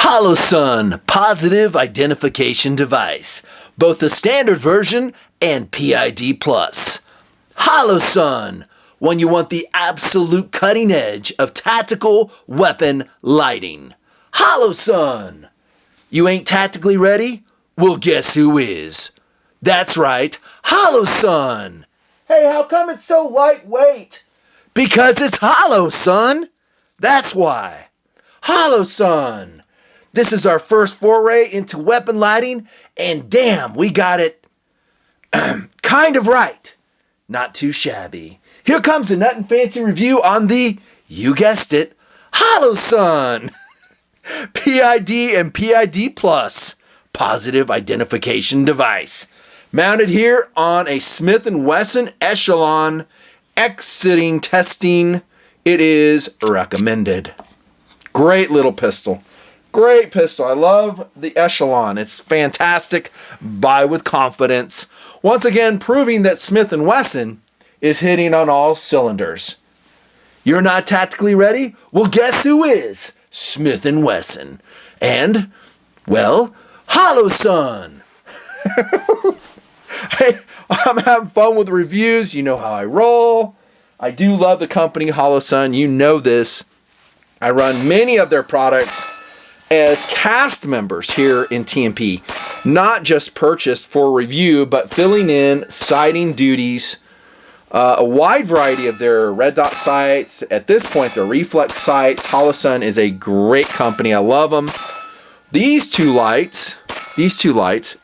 Holosun Positive Identification Device, both the standard version and PID+. Holosun, when you want the absolute cutting edge of tactical weapon lighting. Holosun! You ain't tactically ready? Well, guess who is? That's right, Holosun! Hey, how come it's so lightweight? Because it's hollow, son! That's why. Holosun! This is our first foray into weapon lighting, and damn, we got it kind of right. Not too shabby. Here comes a nut and fancy review on the, you guessed it, Holosun PID and PID Plus Positive Identification Device. Mounted here on a Smith & Wesson Echelon, exiting testing. It is recommended. Great little pistol. Great pistol. I love the Echelon. It's fantastic. Buy with confidence. Once again, proving that Smith & Wesson is hitting on all cylinders. You're not tactically ready? Well, guess who is? Smith & Wesson. And, well, Holosun. Hey, I'm having fun with reviews. You know how I roll. I do love the company Holosun. You know this. I run many of their products as cast members here in TNP, not just purchased for review, but filling in sighting duties, a wide variety of their red dot sights. At this point, their reflex sights. Holosun is a great company. I love them. These two lights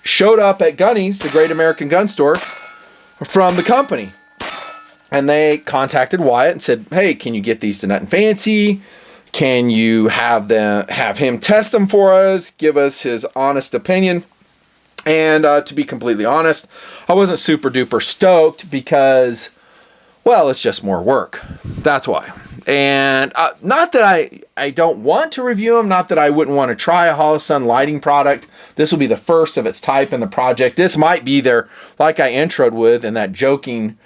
showed up at Gunny's, the Great American Gun Store, from the company. And they contacted Wyatt and said, hey, can you get these to Nut and Fancy? Can you have him test them for us, give us his honest opinion? And to be completely honest, I wasn't super duper stoked because, well, it's just more work. That's why. And not that I don't want to review them, not that I wouldn't want to try a Holosun lighting product. This will be the first of its type in the project. This might be their, like I introed with in that joking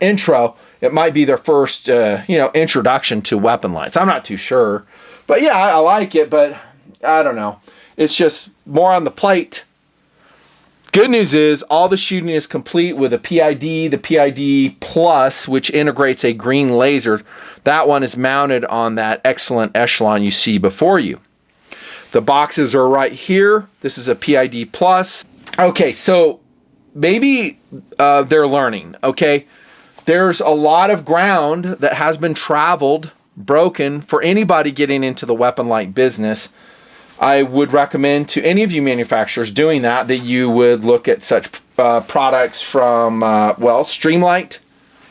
intro, it might be their first, introduction to weapon lights. I'm not too sure. But yeah, I like it, but I don't know. It's just more on the plate. Good news is all the shooting is complete with a PID, the PID Plus, which integrates a green laser. That one is mounted on that excellent Echelon you see before you. The boxes are right here. This is a PID Plus. Okay, so maybe they're learning, okay? There's a lot of ground that has been traveled, broken, for anybody getting into the weapon light business. I would recommend to any of you manufacturers doing that you would look at such products from, Streamlight.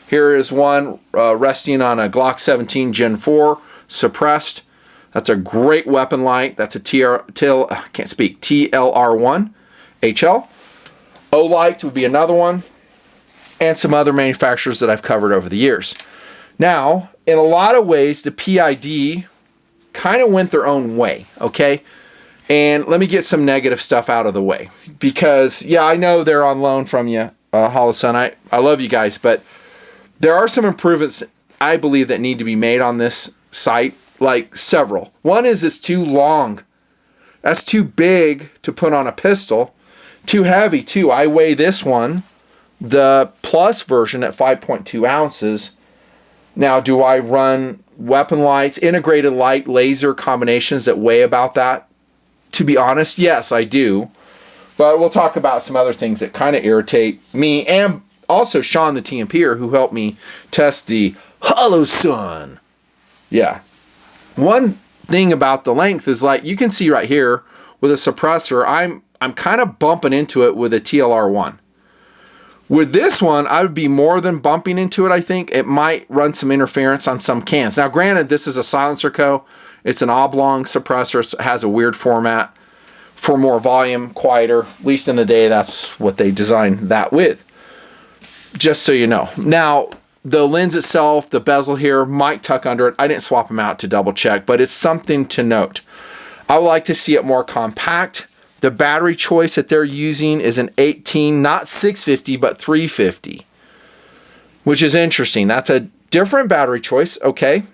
Here is one resting on a Glock 17 Gen 4 suppressed. That's a great weapon light. That's a TLR1 HL. Olight would be another one, and some other manufacturers that I've covered over the years. Now, in a lot of ways, the PID kind of went their own way, okay? And let me get some negative stuff out of the way. Because, yeah, I know they're on loan from you, Holosun. I love you guys, but there are some improvements, I believe, that need to be made on this sight, like several. One is it's too long. That's too big to put on a pistol. Too heavy, too. I weigh this one, the Plus version, at 5.2 ounces. Now, do I run weapon lights, integrated light laser combinations that weigh about that? To be honest, yes, I do. But we'll talk about some other things that kind of irritate me, and also Sean, the TNPer, who helped me test the Holosun. Yeah. One thing about the length is, like, you can see right here with a suppressor, I'm kind of bumping into it with a TLR1. With this one, I would be more than bumping into it, I think. It might run some interference on some cans. Now, granted, this is a silencer co. It's an oblong suppressor. So it has a weird format for more volume, quieter. At least in the day, that's what they designed that with. Just so you know. Now, the lens itself, the bezel here, might tuck under it. I didn't swap them out to double check, but it's something to note. I would like to see it more compact. The battery choice that they're using is an 18, not 650, but 350, which is interesting. That's a different battery choice, okay?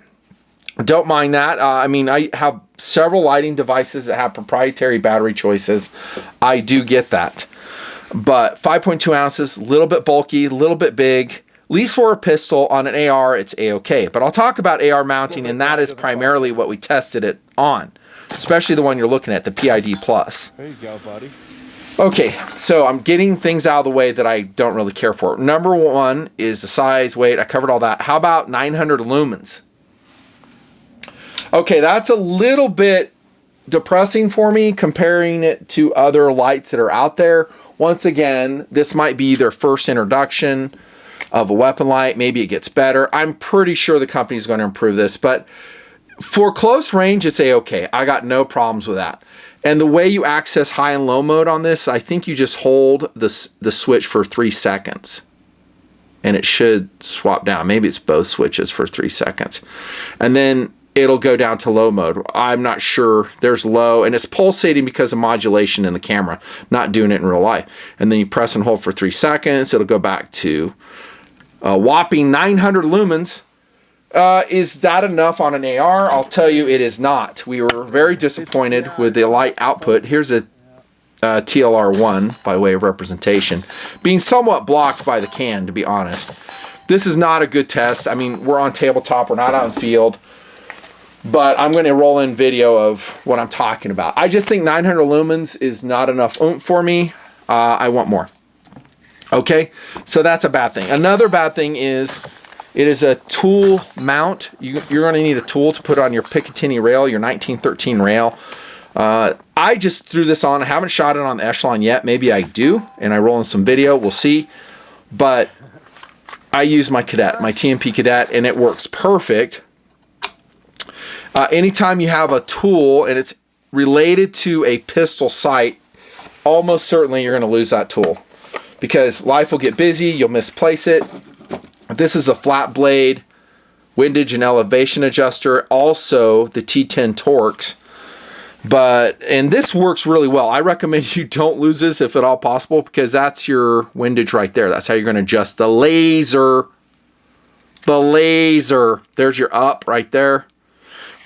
Don't mind that. I mean, I have several lighting devices that have proprietary battery choices. I do get that. But 5.2 ounces, a little bit bulky, a little bit big. At least for a pistol. On an AR, it's A-okay. But I'll talk about AR mounting, and that is primarily what we tested it on. Especially the one you're looking at, the PID Plus. There you go, buddy. Okay, so I'm getting things out of the way that I don't really care for. Number one is the size, weight. I covered all that. How about 900 lumens? Okay, that's a little bit depressing for me comparing it to other lights that are out there. Once again, this might be their first introduction of a weapon light. Maybe it gets better. I'm pretty sure the company's going to improve this, but for close range, it's A-okay. I got no problems with that. And the way you access high and low mode on this, I think you just hold the switch for 3 seconds. And it should swap down. Maybe it's both switches for 3 seconds. And then it'll go down to low mode. I'm not sure. There's low, and it's pulsating because of modulation in the camera, not doing it in real life. And then you press and hold for 3 seconds. It'll go back to a whopping 900 lumens. Is that enough on an AR? I'll tell you it is not. We were very disappointed with the light output. Here's a TLR1 by way of representation, being somewhat blocked by the can, to be honest. This is not a good test. I mean, we're on tabletop, we're not out in field, but I'm going to roll in video of what I'm talking about. I just think 900 lumens is not enough oomph for me. I want more. Okay, so that's a bad thing. Another bad thing is it is a tool mount. You're going to need a tool to put on your Picatinny rail, your 1913 rail. I just threw this on. I haven't shot it on the Echelon yet. Maybe I do, and I roll in some video. We'll see. But I use my Cadet, my TNP Cadet, and it works perfect. Anytime you have a tool and it's related to a pistol sight, almost certainly you're going to lose that tool because life will get busy. You'll misplace it. This is a flat blade windage and elevation adjuster. Also, the T10 Torx. And this works really well. I recommend you don't lose this if at all possible because that's your windage right there. That's how you're going to adjust the laser. The laser. There's your up right there.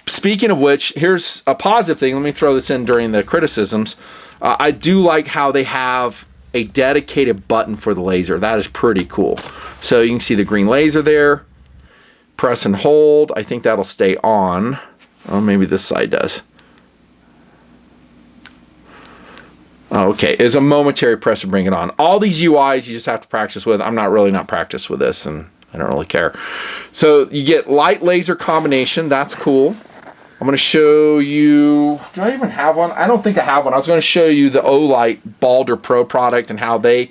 Speaking of which, here's a positive thing. Let me throw this in during the criticisms. I do like how they have a dedicated button for the laser. That is pretty cool. So you can see the green laser there. Press and hold. I think that'll stay on. Oh, maybe this side does. Oh, okay, it's a momentary press and bring it on. All these UIs you just have to practice with. I'm not practiced with this, and I don't really care. So you get light laser combination. That's cool. I'm going to show you, do I even have one? I don't think I have one. I was going to show you the Olight Balder Pro product and how they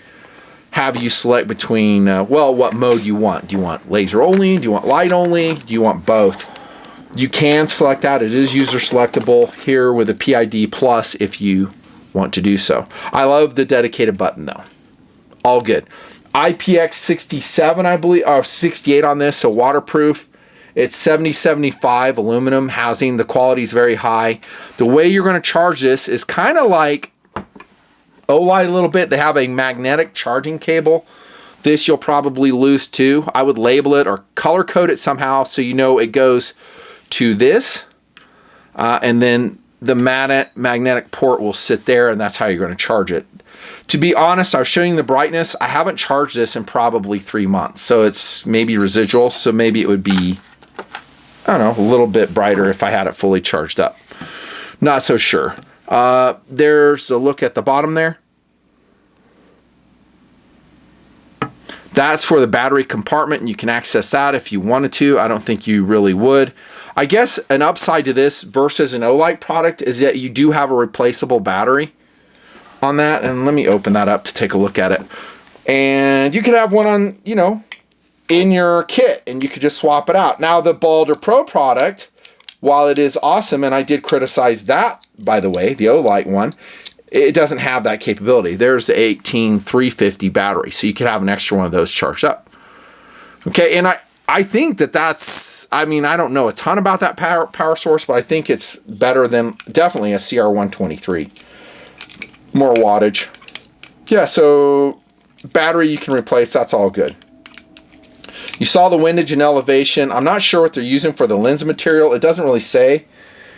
have you select between, well, what mode you want. Do you want laser only? Do you want light only? Do you want both? You can select that. It is user selectable here with a PID Plus if you want to do so. I love the dedicated button though. All good. IPX67, I believe, or 68 on this, so waterproof. It's 7075 aluminum housing. The quality is very high. The way you're going to charge this is kind of like Olight a little bit. They have a magnetic charging cable. This you'll probably lose too. I would label it or color code it somehow so you know it goes to this. And then the magnetic port will sit there, and that's how you're going to charge it. To be honest, I was showing you the brightness. I haven't charged this in probably 3 months, so it's maybe residual. So maybe it would be, I don't know, a little bit brighter if I had it fully charged up. Not so sure. There's a look at the bottom there. That's for the battery compartment, and you can access that if you wanted to. I don't think you really would. I guess an upside to this versus an Olight product is that you do have a replaceable battery on that. And let me open that up to take a look at it. And you could have one on, you know, in your kit, and you could just swap it out. Now, the Balder Pro product, while it is awesome, and I did criticize that, by the way, the Olight one, it doesn't have that capability. There's the 18350 battery, so you could have an extra one of those charged up. Okay, and I think that's, I mean, I don't know a ton about that power source, but I think it's better than definitely a CR123. More wattage. Yeah, so battery you can replace, that's all good. You saw the windage and elevation. I'm not sure what they're using for the lens material. It doesn't really say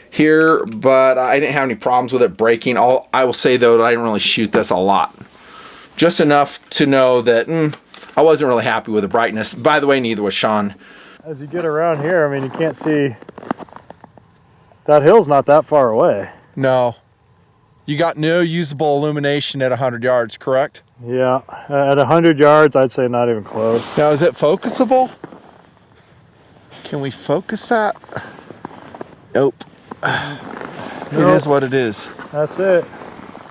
here, but I didn't have any problems with it breaking. I will say, though, that I didn't really shoot this a lot. Just enough to know that I wasn't really happy with the brightness. By the way, neither was Sean. As you get around here, I mean, you can't see. That hill's not that far away. No. You got no usable illumination at 100 yards, correct? Yeah, at 100 yards, I'd say not even close. Now, is it focusable? Can we focus that? Nope. It is what it is. That's it.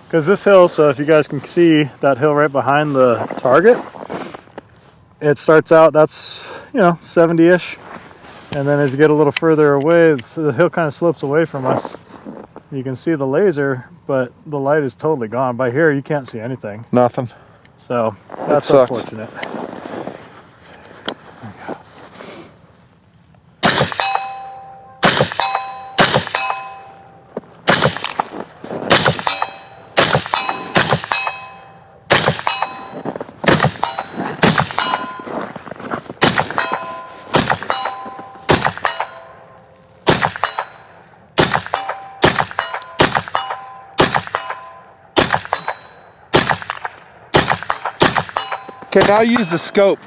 Because this hill, so if you guys can see that hill right behind the target, it starts out, that's, 70-ish. And then as you get a little further away, the hill kind of slopes away from us. You can see the laser, but the light is totally gone. By here, you can't see anything. Nothing. So that's unfortunate. Okay, now use the scope.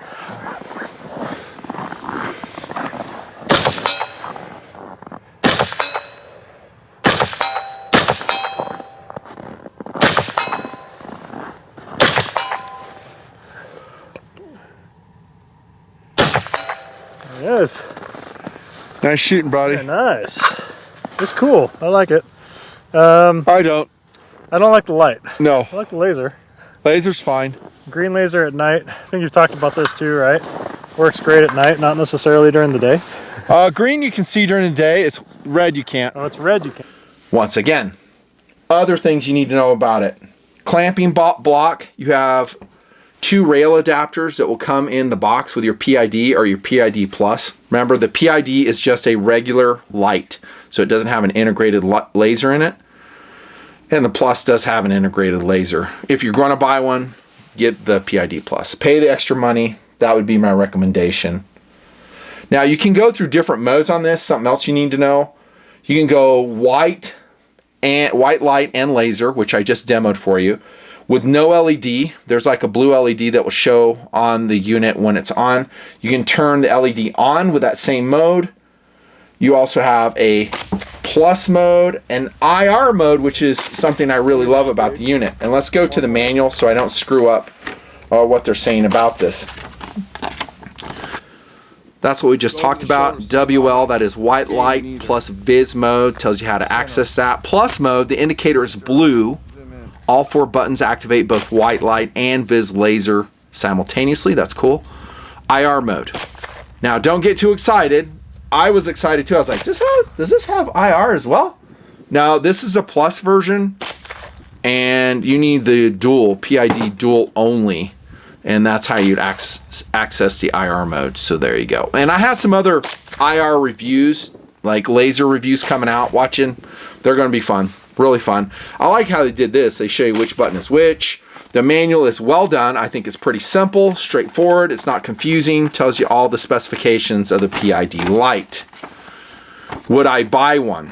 There it is. Nice shooting, buddy. Very nice. It's cool. I like it. I don't. I don't like the light. No. I like the laser. Laser's fine. Green laser at night. I think you've talked about this too, right? Works great at night, not necessarily during the day. Green you can see during the day. It's red you can't. Oh, it's red you can't. Once again, other things you need to know about it. Clamping block. You have 2 rail adapters that will come in the box with your PID or your PID Plus. Remember, the PID is just a regular light, so it doesn't have an integrated laser in it. And the Plus does have an integrated laser. If you're going to buy one, get the PID Plus. Pay the extra money. That would be my recommendation. Now, you can go through different modes on this. Something else you need to know. You can go white light and laser, which I just demoed for you. With no LED, there's like a blue LED that will show on the unit when it's on. You can turn the LED on with that same mode. You also have a plus mode and IR mode, which is something I really love about the unit. And let's go to the manual so I don't screw up what they're saying about this. That's what we just talked about. WL, that is white light, plus Viz mode, tells you how to access that. Plus mode, the indicator is blue. All 4 buttons activate both white light and Viz laser simultaneously. That's cool. IR mode. Now, don't get too excited. I was excited too. I was like, does this have IR as well? No, this is a plus version, and you need the dual, PID dual only, and that's how you'd access the IR mode. So there you go. And I had some other IR reviews, like laser reviews coming out, watching. They're going to be fun, really fun. I like how they did this. They show you which button is which. The manual is well done. I think it's pretty simple, straightforward. It's not confusing. Tells you all the specifications of the PID Lite. Would I buy one?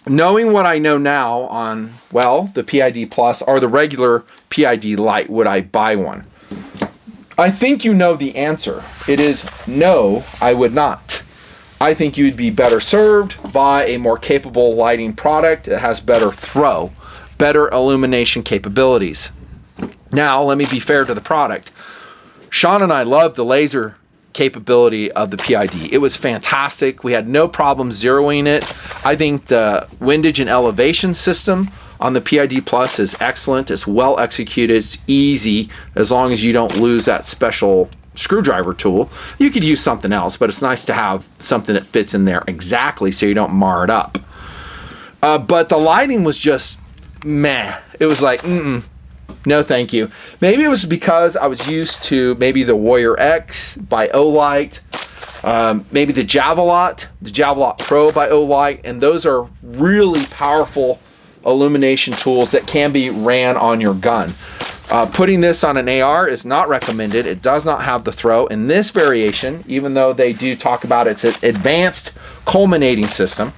Knowing what I know now on, well, the PID Plus or the regular PID Lite, would I buy one? I think you know the answer. It is no, I would not. I think you'd be better served by a more capable lighting product that has better throw, better illumination capabilities. Now, let me be fair to the product. Sean and I loved the laser capability of the PID. It was fantastic. We had no problem zeroing it. I think the windage and elevation system on the PID Plus is excellent. It's well executed. It's easy as long as you don't lose that special screwdriver tool. You could use something else, but it's nice to have something that fits in there exactly so you don't mar it up. But the lighting was just meh. It was like, no thank you. Maybe it was because I was used to maybe the Warrior X by Olight, maybe the Javelot Pro by Olight, and those are really powerful illumination tools that can be ran on your gun. Putting this on an AR is not recommended. It does not have the throw in this variation, even though they do talk about its advanced culminating system.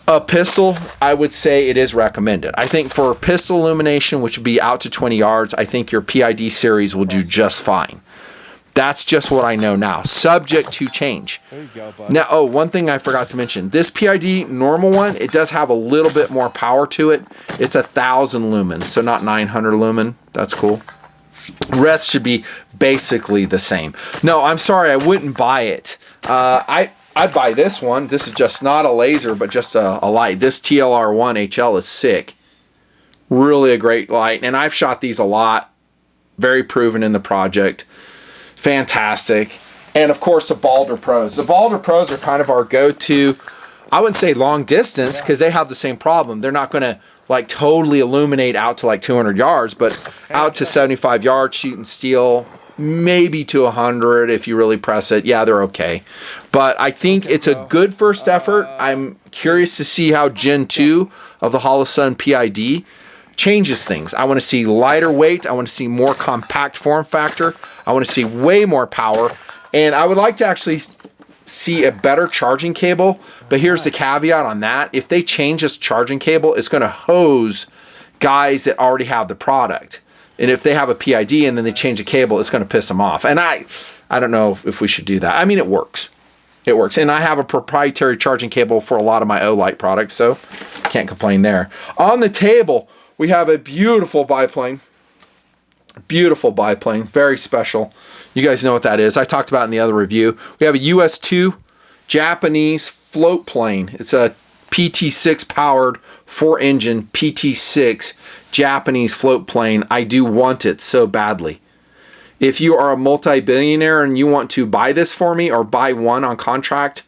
A pistol, I would say it is recommended. I think for pistol illumination, which would be out to 20 yards, I think your PID series will do just fine. That's just what I know now, subject to change. There you go, bud. Now, one thing I forgot to mention. This PID normal one, it does have a little bit more power to it. It's 1,000 lumens, so not 900 lumen. That's cool. Rest should be basically the same. No, I'm sorry, I wouldn't buy it. I'd buy this one. This is just not a laser, but just a light. This TLR1 HL is sick. Really a great light. And I've shot these a lot. Very proven in the project. Fantastic. And of course, the Balder Pros. The Balder Pros are kind of our go-to, I wouldn't say long distance, because they have the same problem. They're not going to like totally illuminate out to like 200 yards, but out to 75 yards, shooting steel, maybe to 100 if you really press it. Yeah, they're okay. But I think it's a good first effort. I'm curious to see how Gen 2 of the Holosun PID changes things. I want to see lighter weight. I want to see more compact form factor. I want to see way more power. And I would like to actually see a better charging cable. But here's the caveat on that. If they change this charging cable, it's going to hose guys that already have the product. And if they have a PID and then they change a cable, it's going to piss them off. And I don't know if we should do that. I mean, it works. It works. And I have a proprietary charging cable for a lot of my Olight products, so can't complain there. On the table, we have a beautiful biplane. Beautiful biplane. Very special. You guys know what that is. I talked about it in the other review. We have a US-2 Japanese float plane. It's a PT6 powered 4-engine PT6 Japanese float plane. I do want it so badly. If you are a multi-billionaire and you want to buy this for me or buy one on contract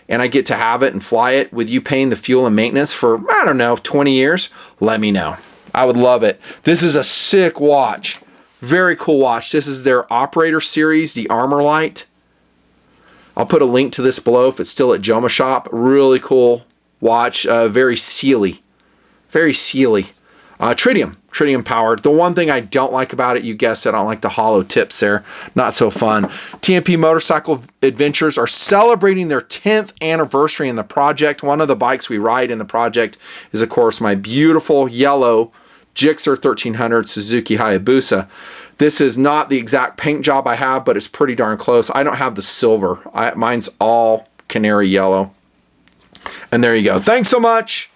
and I get to have it and fly it with you paying the fuel and maintenance for, I don't know, 20 years, let me know. I would love it. This is a sick watch. Very cool watch. This is their operator series, the Armor Light. I'll put a link to this below if it's still at Joma Shop. Really cool watch. Very sealy. Very sealy. Tritium powered. The one thing I don't like about it, you guessed it, I don't like the hollow tips there. Not so fun. TNP Motorcycle Adventures are celebrating their 10th anniversary in the project. One of the bikes we ride in the project is, of course, my beautiful yellow Gixxer 1300 Suzuki Hayabusa. This is not the exact paint job I have, but it's pretty darn close. I don't have the silver. Mine's all canary yellow. And there you go. Thanks so much.